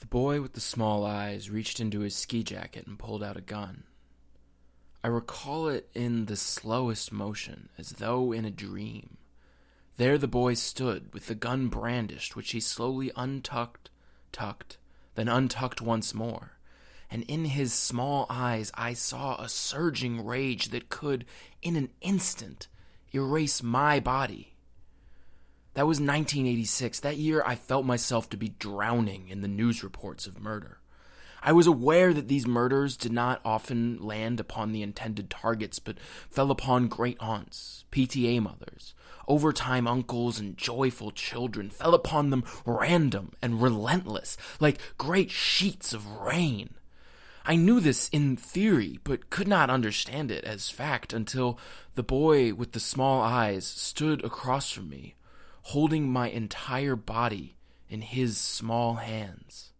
The boy with the small eyes reached into his ski jacket and pulled out a gun. I recall it in the slowest motion, as though in a dream. There the boy stood, with the gun brandished, which he slowly untucked, tucked, then untucked once more. And in his small eyes I saw a surging rage that could, in an instant, erase my body. That was 1986. That year I felt myself to be drowning in the news reports of murder. I was aware that these murders did not often land upon the intended targets, but fell upon great aunts, PTA mothers, overtime uncles, and joyful children, fell upon them random and relentless, like great sheets of rain. I knew this in theory, but could not understand it as fact until the boy with the small eyes stood across from me, holding my entire body in his small hands.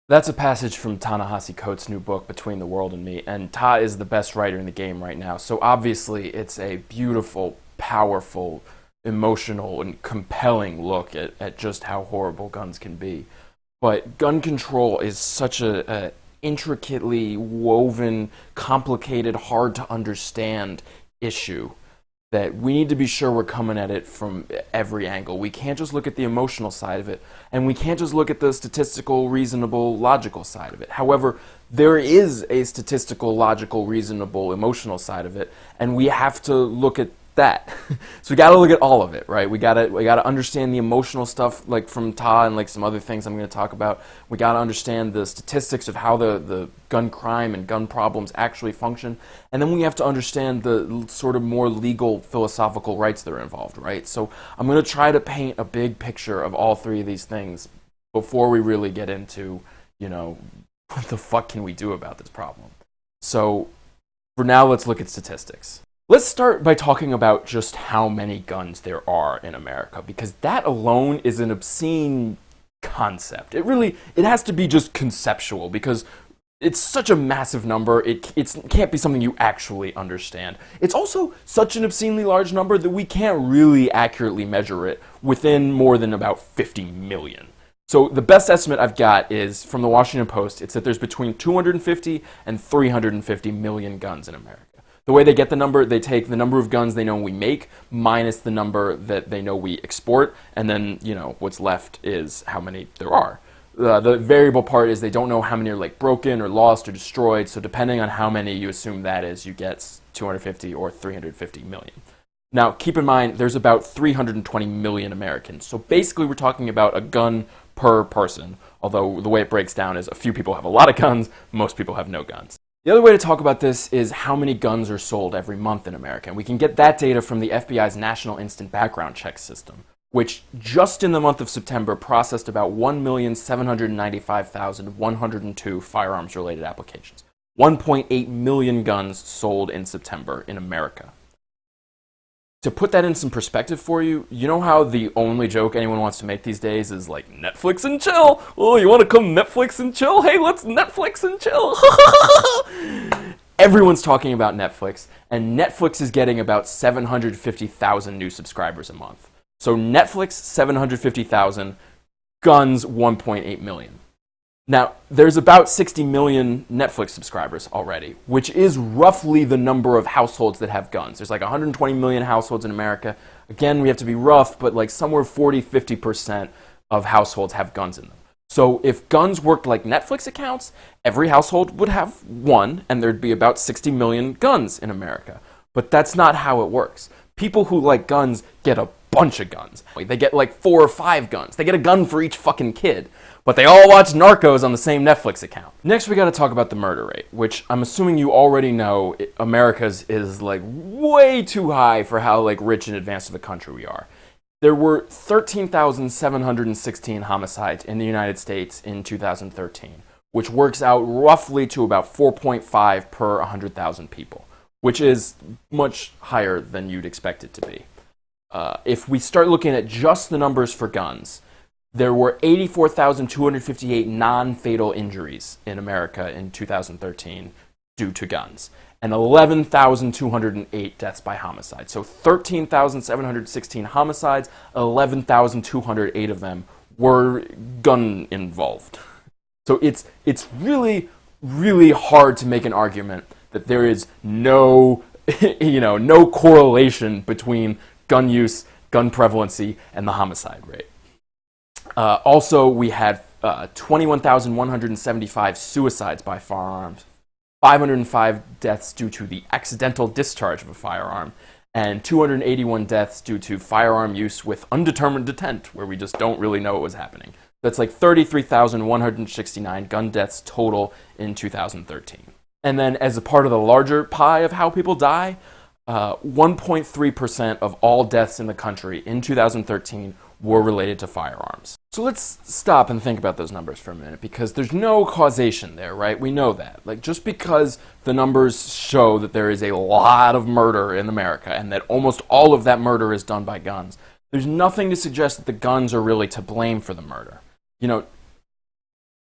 That's a passage from Ta-Nehisi Coates' new book, Between the World and Me, and Ta is the best writer in the game right now, so obviously it's a beautiful, powerful, emotional, and compelling look at just how horrible guns can be. But gun control is such a intricately woven, complicated, hard to understand issue that we need to be sure we're coming at it from every angle. We can't just look at the emotional side of it, and we can't just look at the statistical, reasonable, logical side of it. However, there is a statistical, logical, reasonable, emotional side of it, and we have to look at that. So we got to look at all of it, right? We got to understand the emotional stuff, like from Ta and like some other things I'm going to talk about. We got to understand the statistics of how the gun crime and gun problems actually function, and then we have to understand the sort of more legal, philosophical rights that are involved, right? So I'm going to try to paint a big picture of all three of these things before we really get into, what the fuck can we do about this problem? So for now, let's look at statistics. Let's start by talking about just how many guns there are in America, because that alone is an obscene concept. It has to be just conceptual, because it's such a massive number, it can't be something you actually understand. It's also such an obscenely large number that we can't really accurately measure it within more than about 50 million. So the best estimate I've got is from the Washington Post. It's that there's between 250 and 350 million guns in America. The way they get the number, they take the number of guns they know we make minus the number that they know we export, and then, what's left is how many there are. The variable part is they don't know how many are like broken or lost or destroyed, so depending on how many you assume that is, you get 250 or 350 million. Now, keep in mind, there's about 320 million Americans, so basically we're talking about a gun per person, although the way it breaks down is a few people have a lot of guns, most people have no guns. The other way to talk about this is how many guns are sold every month in America. And we can get that data from the FBI's National Instant Background Check System, which just in the month of September processed about 1,795,102 firearms-related applications. 1.8 million guns sold in September in America. To put that in some perspective for you, you know how the only joke anyone wants to make these days is like Netflix and chill? Oh, you want to come Netflix and chill? Hey, let's Netflix and chill. Everyone's talking about Netflix, and Netflix is getting about 750,000 new subscribers a month. So Netflix, 750,000, guns, 1.8 million. Now, there's about 60 million Netflix subscribers already, which is roughly the number of households that have guns. There's like 120 million households in America. Again, we have to be rough, but like somewhere 40-50% of households have guns in them. So if guns worked like Netflix accounts, every household would have one, and there'd be about 60 million guns in America. But that's not how it works. People who like guns get a bunch of guns. They get like 4 or 5 guns. They get a gun for each fucking kid. But they all watch Narcos on the same Netflix account. Next, we gotta talk about the murder rate, which I'm assuming you already know America's is like way too high for how like rich and advanced of a country we are. There were 13,716 homicides in the United States in 2013, which works out roughly to about 4.5 per 100,000 people, which is much higher than you'd expect it to be. If we start looking at just the numbers for guns, there were 84,258 non-fatal injuries in America in 2013, due to guns, and 11,208 deaths by homicide. So 13,716 homicides, 11,208 of them were gun involved. So it's really, really hard to make an argument that there is no, no correlation between gun use, gun prevalency, and the homicide rate. Also, we had 21,175 suicides by firearms, 505 deaths due to the accidental discharge of a firearm, and 281 deaths due to firearm use with undetermined intent, where we just don't really know what was happening. That's like 33,169 gun deaths total in 2013. And then as a part of the larger pie of how people die, 1.3% of all deaths in the country in 2013 were related to firearms. So let's stop and think about those numbers for a minute, because there's no causation there, right? We know that. Like, just because the numbers show that there is a lot of murder in America and that almost all of that murder is done by guns, there's nothing to suggest that the guns are really to blame for the murder.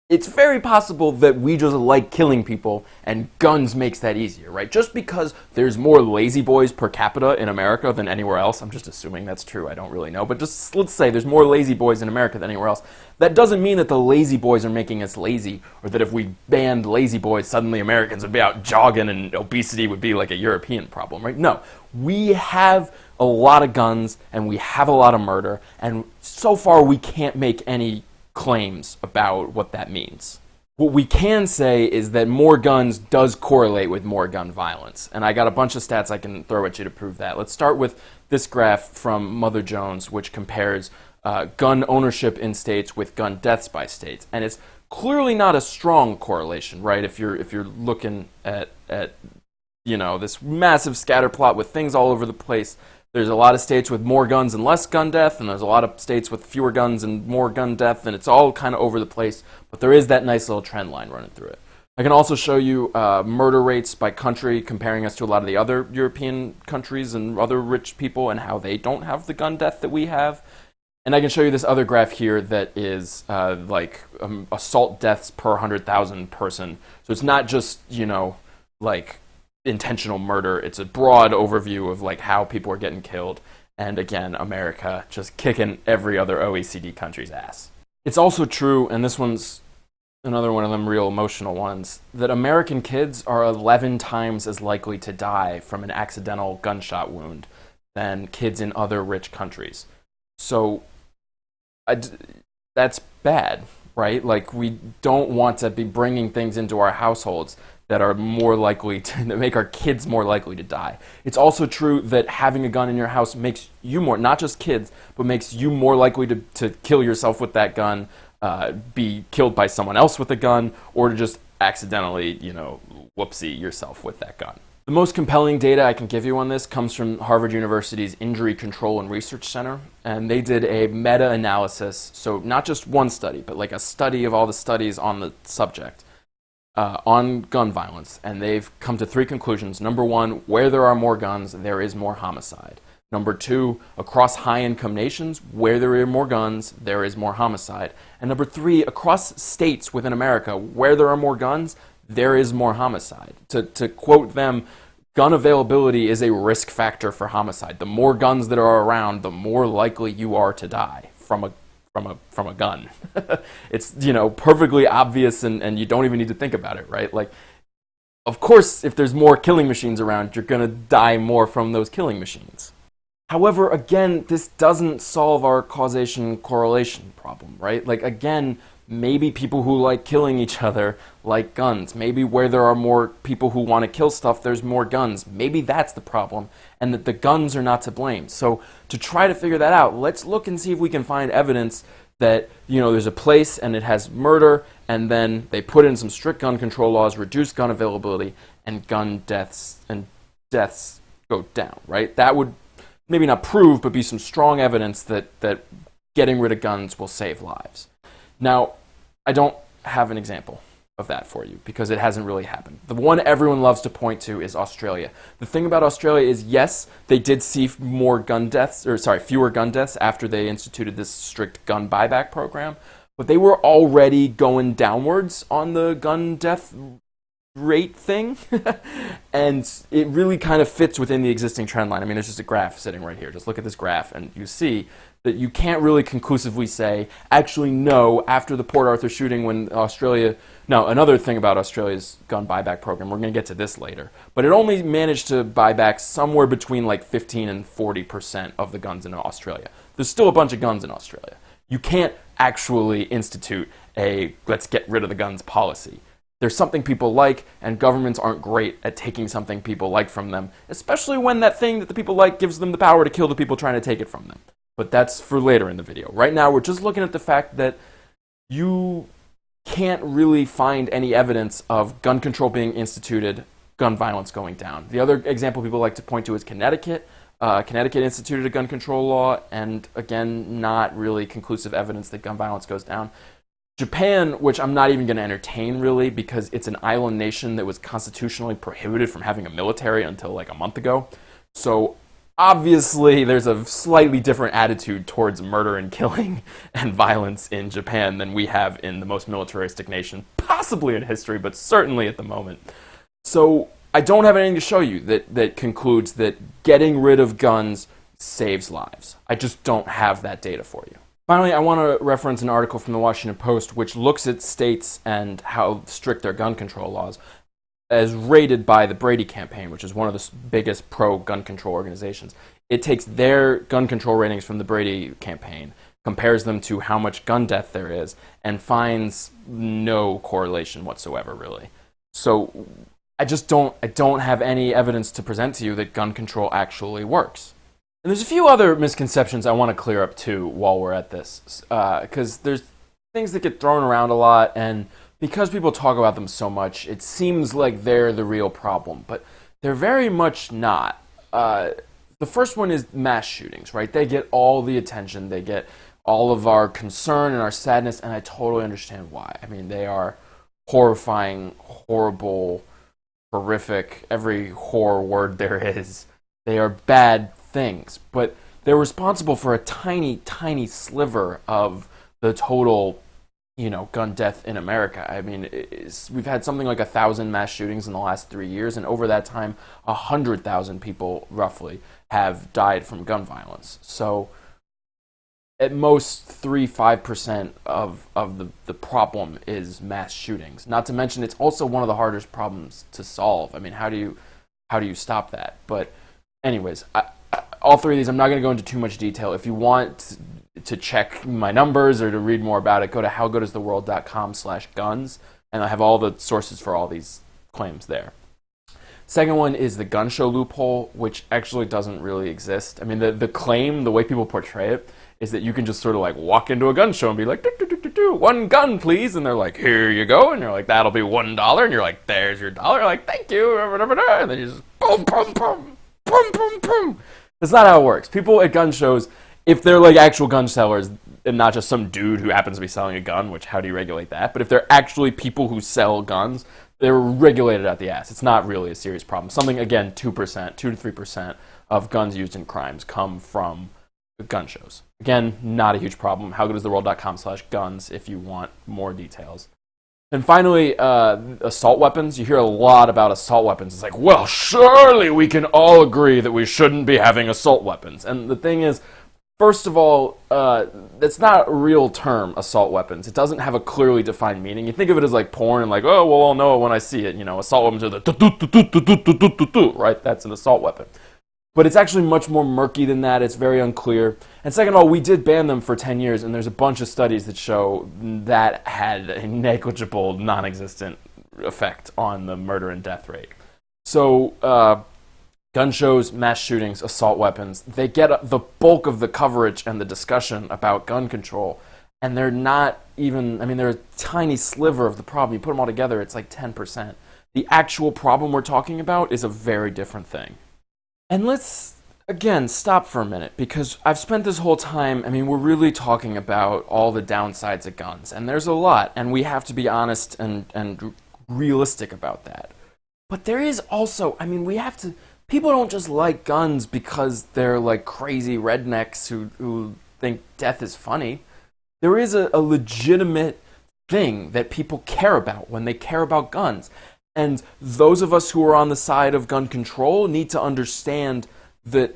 It's very possible that we just like killing people and guns makes that easier, right? Just because there's more lazy boys per capita in America than anywhere else, I'm just assuming that's true, I don't really know, but just let's say there's more lazy boys in America than anywhere else. That doesn't mean that the lazy boys are making us lazy, or that if we banned lazy boys, suddenly Americans would be out jogging and obesity would be like a European problem, right? No, we have a lot of guns and we have a lot of murder, and so far we can't make any claims about what that means. What we can say is that more guns does correlate with more gun violence, and I got a bunch of stats I can throw at you to prove that. Let's start with this graph from Mother Jones, which compares gun ownership in states with gun deaths by states, and it's clearly not a strong correlation, right? If you're looking at this massive scatter plot with things all over the place. There's a lot of states with more guns and less gun death, and there's a lot of states with fewer guns and more gun death, and it's all kind of over the place, but there is that nice little trend line running through it. I can also show you murder rates by country, comparing us to a lot of the other European countries and other rich people and how they don't have the gun death that we have. And I can show you this other graph here that is assault deaths per 100,000 person. So it's not just, intentional murder. It's a broad overview of how people are getting killed, and again, America just kicking every other OECD country's ass. It's also true, and this one's another one of them real emotional ones, that American kids are 11 times as likely to die from an accidental gunshot wound than kids in other rich countries. So that's bad, right? We don't want to be bringing things into our households that are more likely that make our kids more likely to die. It's also true that having a gun in your house makes you more, not just kids, but makes you more likely to kill yourself with that gun, be killed by someone else with a gun, or to just accidentally, whoopsie yourself with that gun. The most compelling data I can give you on this comes from Harvard University's Injury Control and Research Center, and they did a meta-analysis, so not just one study, but a study of all the studies on the subject. On gun violence, and they've come to three conclusions. Number one, where there are more guns, there is more homicide. Number two, across high-income nations, where there are more guns, there is more homicide. And number three, across states within America, where there are more guns, there is more homicide. To quote them, gun availability is a risk factor for homicide. The more guns that are around, the more likely you are to die from a gun. It's, perfectly obvious, and you don't even need to think about it, right? Of course, if there's more killing machines around, you're going to die more from those killing machines. However, again, this doesn't solve our causation correlation problem, right? Again, maybe people who like killing each other like guns. Maybe where there are more people who want to kill stuff, there's more guns. Maybe that's the problem, and that the guns are not to blame. So to try to figure that out, let's look and see if we can find evidence that, there's a place and it has murder, and then they put in some strict gun control laws, reduce gun availability, and gun deaths go down, right? That would maybe not prove, but be some strong evidence that getting rid of guns will save lives. Now, I don't have an example of that for you because it hasn't really happened. The one everyone loves to point to is Australia. The thing about Australia is, yes, they did see fewer gun deaths after they instituted this strict gun buyback program, but they were already going downwards on the gun death great thing, and it really kind of fits within the existing trend line. I mean, there's just a graph sitting right here. Just look at this graph, and you see that you can't really conclusively say, actually, no, after the Port Arthur shooting when Australia... Now, another thing about Australia's gun buyback program, we're going to get to this later, but it only managed to buy back somewhere between like 15 and 40% of the guns in Australia. There's still a bunch of guns in Australia. You can't actually institute a let's get rid of the guns policy. There's something people like, and governments aren't great at taking something people like from them, especially when that thing that the people like gives them the power to kill the people trying to take it from them. But that's for later in the video. Right now, we're just looking at the fact that you can't really find any evidence of gun control being instituted, gun violence going down. The other example people like to point to is Connecticut. Connecticut instituted a gun control law, and again, not really conclusive evidence that gun violence goes down. Japan, which I'm not even going to entertain really, because it's an island nation that was constitutionally prohibited from having a military until like a month ago. So obviously there's a slightly different attitude towards murder and killing and violence in Japan than we have in the most militaristic nation, possibly in history, but certainly at the moment. So I don't have anything to show you that concludes that getting rid of guns saves lives. I just don't have that data for you. Finally, I want to reference an article from the Washington Post which looks at states and how strict their gun control laws as rated by the Brady campaign, which is one of the biggest pro-gun control organizations. It takes their gun control ratings from the Brady campaign, compares them to how much gun death there is, and finds no correlation whatsoever, really. So I don't have any evidence to present to you that gun control actually works. And there's a few other misconceptions I want to clear up too while we're at this, because there's things that get thrown around a lot, and because people talk about them so much, it seems like they're the real problem, but they're very much not. The first one is mass shootings, right? They get all the attention, they get all of our concern and our sadness, and I totally understand why. I mean, they are horrifying, horrible, horrific, every horror word there is. They are bad things, but they're responsible for a tiny, tiny sliver of the total, gun death in America. I mean, we've had something like 1,000 mass shootings in the last 3 years, and over that time, 100,000 people, roughly, have died from gun violence. So, at most, 3-5% of the problem is mass shootings. Not to mention, it's also one of the hardest problems to solve. I mean, how do you stop that? But anyways, all three of these, I'm not going to go into too much detail. If you want to check my numbers or to read more about it, go to howgoodistheworld.com/guns, and I have all the sources for all these claims there. Second one is the gun show loophole, which actually doesn't really exist. I mean, the claim, the way people portray it, is that you can just sort of like walk into a gun show and be like, one gun, please. And they're like, here you go. And you're like, that'll be $1. And you're like, there's your dollar. Like, thank you. And then you just boom, boom, boom, boom, boom, boom. That's not how it works. People at gun shows, if they're like actual gun sellers and not just some dude who happens to be selling a gun, which how do you regulate that? But if they're actually people who sell guns, they're regulated at the ass. It's not really a serious problem. Something, again, 2%, 2 to 3% of guns used in crimes come from gun shows. Again, not a huge problem. howgoodistheworld.com/guns if you want more details. And finally, assault weapons. You hear a lot about assault weapons. It's like, well, surely we can all agree that we shouldn't be having assault weapons. And the thing is, first of all, that's not a real term, assault weapons. It doesn't have a clearly defined meaning. You think of it as like porn and like, oh, well, I'll know it when I see it. Assault weapons are the right? That's an assault weapon. But it's actually much more murky than that. It's very unclear. And second of all, we did ban them for 10 years, and there's a bunch of studies that show that had a negligible, non-existent effect on the murder and death rate. So, gun shows, mass shootings, assault weapons, they get the bulk of the coverage and the discussion about gun control, and they're not even, they're a tiny sliver of the problem. You put them all together, it's like 10%. The actual problem we're talking about is a very different thing. And let's, again, stop for a minute, because I've spent this whole time, we're really talking about all the downsides of guns, and there's a lot, and we have to be honest and realistic about that. But there is also, people don't just like guns because they're like crazy rednecks who think death is funny. There is a legitimate thing that people care about when they care about guns. And those of us who are on the side of gun control need to that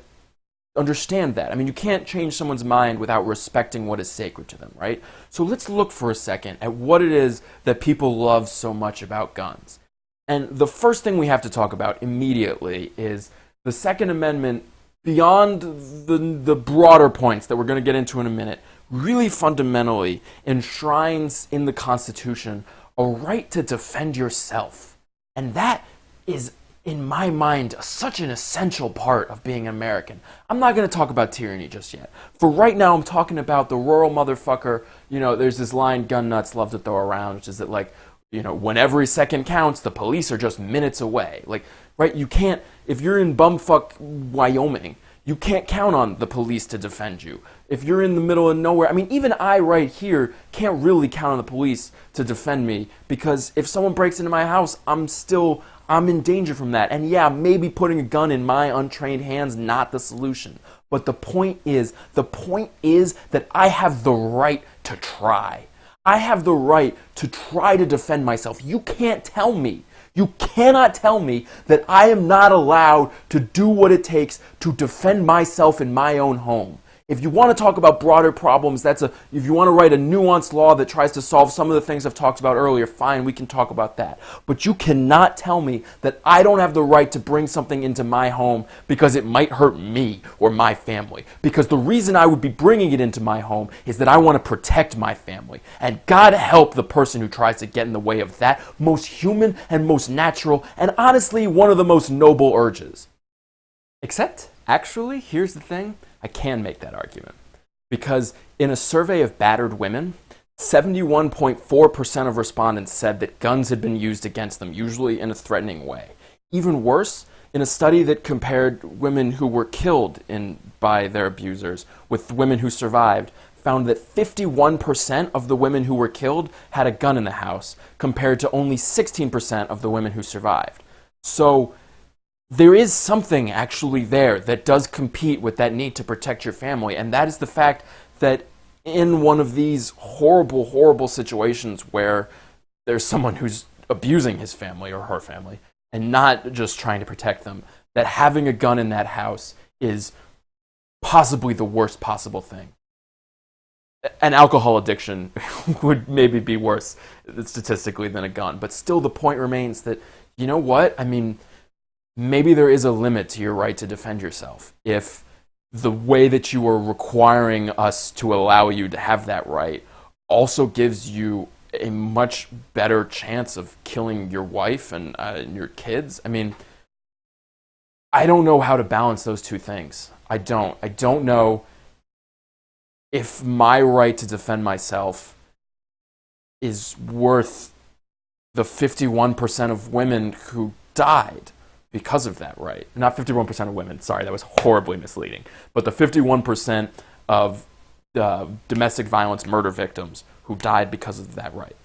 understand that. I mean, you can't change someone's mind without respecting what is sacred to them, right? So let's look for a second at what it is that people love so much about guns. And the first thing we have to talk about immediately is the Second Amendment, beyond the broader points that we're going to get into in a minute, really fundamentally enshrines in the Constitution a right to defend yourself. And that is, in my mind, such an essential part of being an American. I'm not going to talk about tyranny just yet. For right now, I'm talking about the rural motherfucker. You know, there's this line gun nuts love to throw around, which is that, like, you know, when every second counts, the police are just minutes away. Like, right, you can't, if you're in bumfuck Wyoming, you can't count on the police to defend you. If you're in the middle of nowhere, I mean, even I right here can't really count on the police to defend me, because if someone breaks into my house, I'm in danger from that. And yeah, maybe putting a gun in my untrained hands, not the solution. But the point is that I have the right to try. I have the right to try to defend myself. You cannot tell me that I am not allowed to do what it takes to defend myself in my own home. If you want to talk about broader problems, if you want to write a nuanced law that tries to solve some of the things I've talked about earlier, fine, we can talk about that. But you cannot tell me that I don't have the right to bring something into my home because it might hurt me or my family. Because the reason I would be bringing it into my home is that I want to protect my family. And God help the person who tries to get in the way of that most human and most natural and honestly one of the most noble urges. Except, actually, here's the thing. I can make that argument. Because in a survey of battered women, 71.4% of respondents said that guns had been used against them, usually in a threatening way. Even worse, in a study that compared women who were killed by their abusers with women who survived, found that 51% of the women who were killed had a gun in the house, compared to only 16% of the women who survived. So there is something actually there that does compete with that need to protect your family, and that is the fact that in one of these horrible, horrible situations where there's someone who's abusing his family or her family and not just trying to protect them, that having a gun in that house is possibly the worst possible thing. An alcohol addiction would maybe be worse statistically than a gun, but still the point remains that, you know what? I mean, maybe there is a limit to your right to defend yourself if the way that you are requiring us to allow you to have that right also gives you a much better chance of killing your wife and your kids. I mean, I don't know how to balance those two things. I don't know if my right to defend myself is worth the 51% of women who died because of that right. Not 51% of women, sorry, that was horribly misleading. But the 51% of domestic violence murder victims who died because of that right.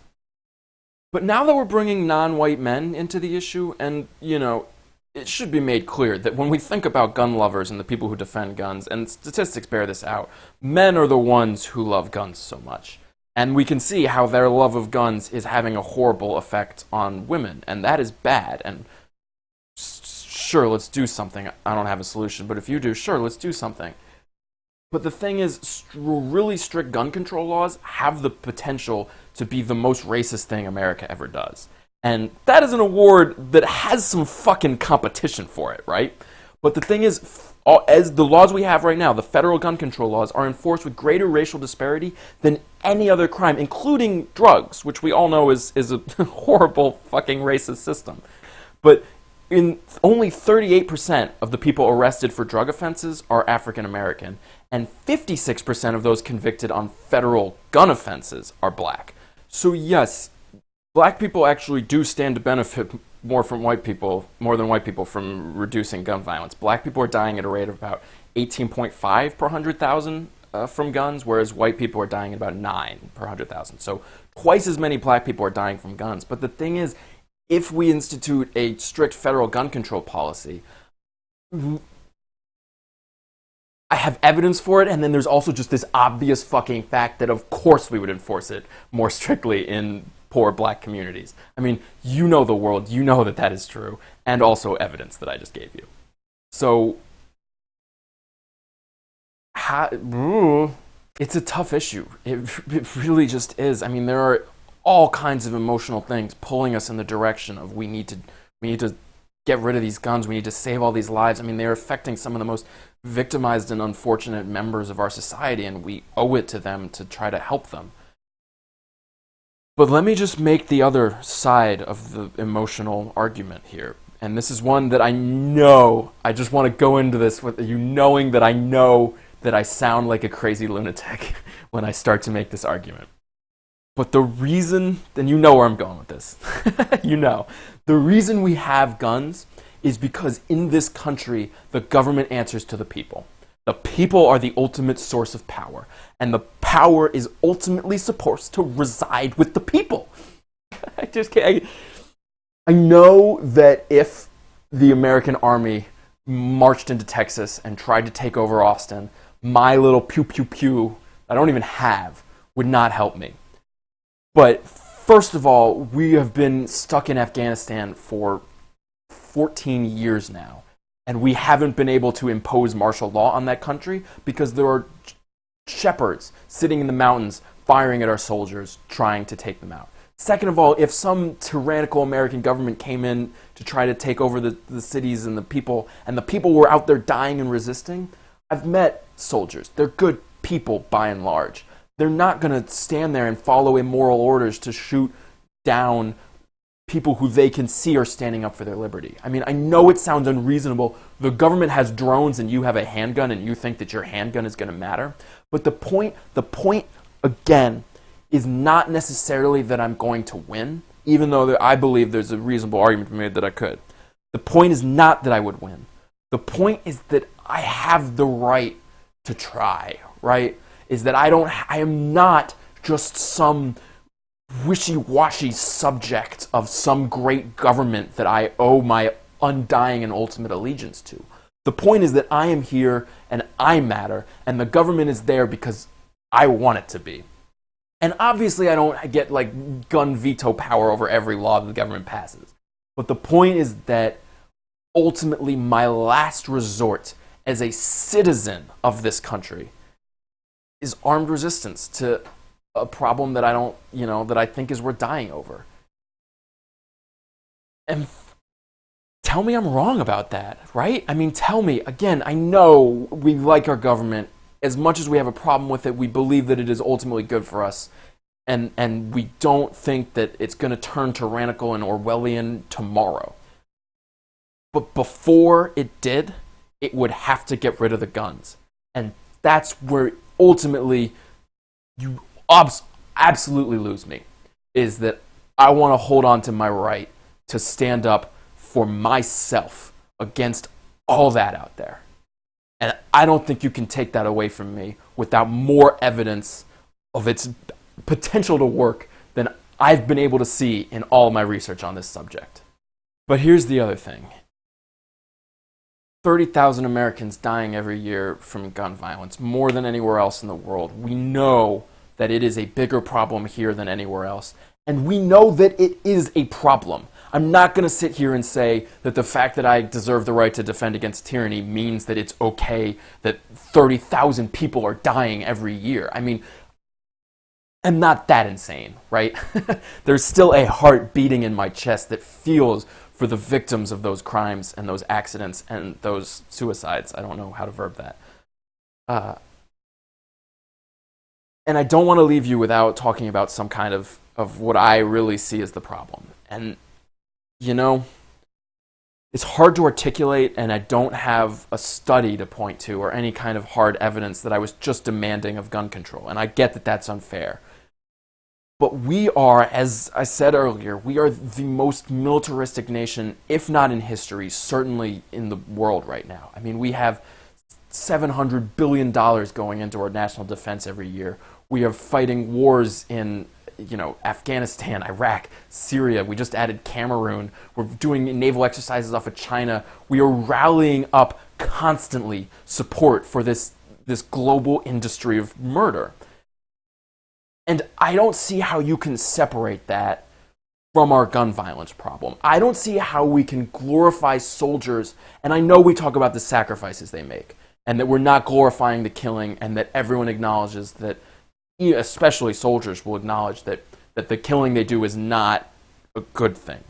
But now that we're bringing non-white men into the issue, and, you know, it should be made clear that when we think about gun lovers and the people who defend guns, and statistics bear this out, men are the ones who love guns so much. And we can see how their love of guns is having a horrible effect on women, and that is bad. And sure, let's do something. I don't have a solution, but if you do, sure, let's do something. But the thing is, really strict gun control laws have the potential to be the most racist thing America ever does. And that is an award that has some fucking competition for it, right? But the thing is, as the laws we have right now, the federal gun control laws, are enforced with greater racial disparity than any other crime, including drugs, which we all know is a horrible fucking racist system. But only 38% of the people arrested for drug offenses are African American, and 56% of those convicted on federal gun offenses are black. So yes, black people actually do stand to benefit more than white people from reducing gun violence. Black people are dying at a rate of about 18.5 per 100,000 from guns, whereas white people are dying at about 9 per 100,000. So twice as many black people are dying from guns. But the thing is, if we institute a strict federal gun control policy, I have evidence for it, and then there's also just this obvious fucking fact that of course we would enforce it more strictly in poor black communities. I mean, you know the world, you know that that is true, and also evidence that I just gave you. So, it's a tough issue. It really just is. I mean, there are all kinds of emotional things pulling us in the direction of we need to get rid of these guns. We need to save all these lives. I mean, they're affecting some of the most victimized and unfortunate members of our society, and we owe it to them to try to help them. But let me just make the other side of the emotional argument here. And this is one that I know, I just want to go into this with you knowing that I know that I sound like a crazy lunatic when I start to make this argument. But the reason, and you know where I'm going with this, you know, the reason we have guns is because in this country, the government answers to the people. The people are the ultimate source of power, and the power is ultimately supposed to reside with the people. I just can't. I know that if the American army marched into Texas and tried to take over Austin, my little pew pew pew I don't even have would not help me. But first of all, we have been stuck in Afghanistan for 14 years now, and we haven't been able to impose martial law on that country because there are shepherds sitting in the mountains firing at our soldiers, trying to take them out. Second of all, if some tyrannical American government came in to try to take over the cities and the people were out there dying and resisting, I've met soldiers. They're good people by and large. They're not going to stand there and follow immoral orders to shoot down people who they can see are standing up for their liberty. I mean, I know it sounds unreasonable. The government has drones and you have a handgun and you think that your handgun is going to matter. But the point again, is not necessarily that I'm going to win, even though I believe there's a reasonable argument to be made that I could. The point is not that I would win. The point is that I have the right to try, right? Is that I am not just some wishy-washy subject of some great government that I owe my undying and ultimate allegiance to. The point is that I am here and I matter, and the government is there because I want it to be. And obviously I don't get like gun veto power over every law that the government passes. But the point is that ultimately my last resort as a citizen of this country is armed resistance to a problem that that I think is worth dying over. And tell me I'm wrong about that, right? I mean, tell me, again, I know we like our government. As much as we have a problem with it, we believe that it is ultimately good for us. And we don't think that it's going to turn tyrannical and Orwellian tomorrow. But before it did, it would have to get rid of the guns. And that's where ultimately you absolutely lose me, is that I want to hold on to my right to stand up for myself against all that out there. And I don't think you can take that away from me without more evidence of its potential to work than I've been able to see in all my research on this subject. But here's the other thing. 30,000 Americans dying every year from gun violence, more than anywhere else in the world. We know that it is a bigger problem here than anywhere else. And we know that it is a problem. I'm not going to sit here and say that the fact that I deserve the right to defend against tyranny means that it's okay that 30,000 people are dying every year. I mean, I'm not that insane, right? There's still a heart beating in my chest that feels for the victims of those crimes and those accidents and those suicides. I don't know how to verb that. And I don't want to leave you without talking about some kind of what I really see as the problem. And it's hard to articulate, and I don't have a study to point to or any kind of hard evidence that I was just demanding of gun control. And I get that that's unfair. But we are, as I said earlier, we are the most militaristic nation, if not in history, certainly in the world right now. I mean, we have $700 billion going into our national defense every year. We are fighting wars in Afghanistan, Iraq, Syria. We just added Cameroon. We're doing naval exercises off of China. We are rallying up constantly support for this global industry of murder. And I don't see how you can separate that from our gun violence problem. I don't see how we can glorify soldiers, and I know we talk about the sacrifices they make, and that we're not glorifying the killing, and that everyone acknowledges that, especially soldiers will acknowledge that the killing they do is not a good thing.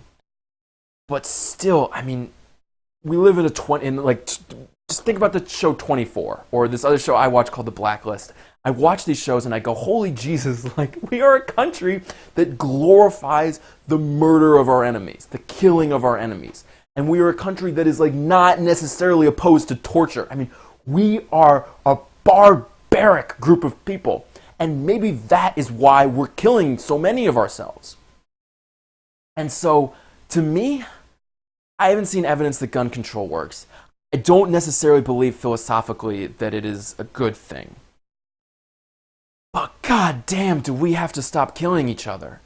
But still, I mean, we live in just think about the show 24, or this other show I watch called The Blacklist. I watch these shows and I go, holy Jesus, like, we are a country that glorifies the murder of our enemies, the killing of our enemies. And we are a country that is, like, not necessarily opposed to torture. I mean, we are a barbaric group of people. And maybe that is why we're killing so many of ourselves. And so, to me, I haven't seen evidence that gun control works. I don't necessarily believe philosophically that it is a good thing. But god damn, do we have to stop killing each other.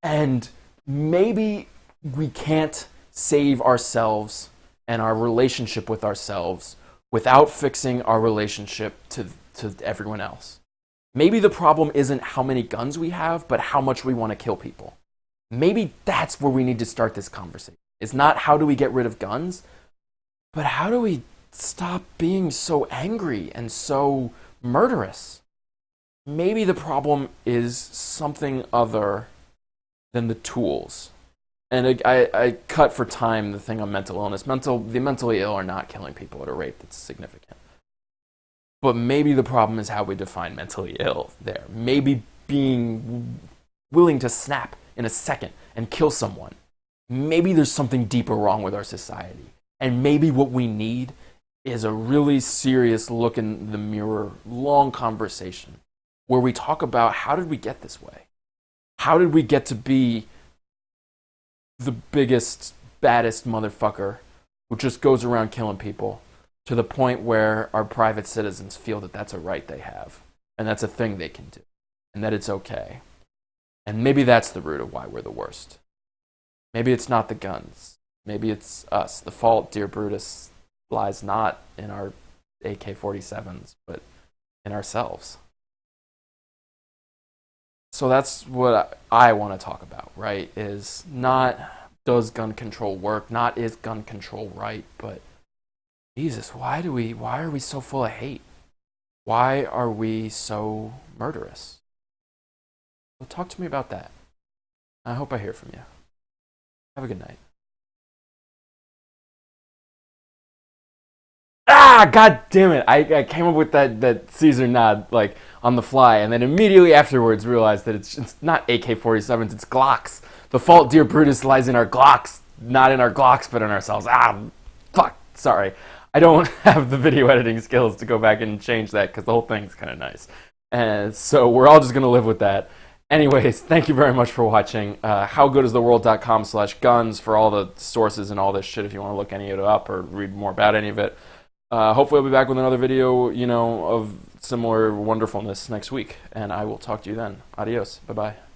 And maybe we can't save ourselves and our relationship with ourselves without fixing our relationship to everyone else. Maybe the problem isn't how many guns we have, but how much we want to kill people. Maybe that's where we need to start this conversation. It's not how do we get rid of guns, but how do we stop being so angry and so murderous? Maybe the problem is something other than the tools. And I cut for time the thing on mental illness. The mentally ill are not killing people at a rate that's significant. But maybe the problem is how we define mentally ill there. Maybe being willing to snap in a second and kill someone. Maybe there's something deeper wrong with our society. And maybe what we need is a really serious look in the mirror, long conversation, where we talk about how did we get this way? How did we get to be the biggest, baddest motherfucker who just goes around killing people to the point where our private citizens feel that that's a right they have and that's a thing they can do and that it's okay? And maybe that's the root of why we're the worst. Maybe it's not the guns. Maybe it's us. The fault, dear Brutus, lies not in our AK-47s, but in ourselves. So that's what I want to talk about, right? Is not does gun control work, not is gun control right, but Jesus, why are we so full of hate? Why are we so murderous? Well, talk to me about that. I hope I hear from you. Have a good night. God damn it. I came up with that Caesar nod like on the fly, and then immediately afterwards realized that it's not AK-47s, it's Glocks. The fault, dear Brutus, lies in our Glocks. Not in our Glocks, but in ourselves. Fuck. Sorry. I don't have the video editing skills to go back and change that because the whole thing's kind of nice. And so we're all just going to live with that. Anyways, thank you very much for watching. howgoodistheworld.com/guns for all the sources and all this shit if you want to look any of it up or read more about any of it. Hopefully I'll be back with another video, of similar wonderfulness next week, and I will talk to you then. Adios. Bye-bye.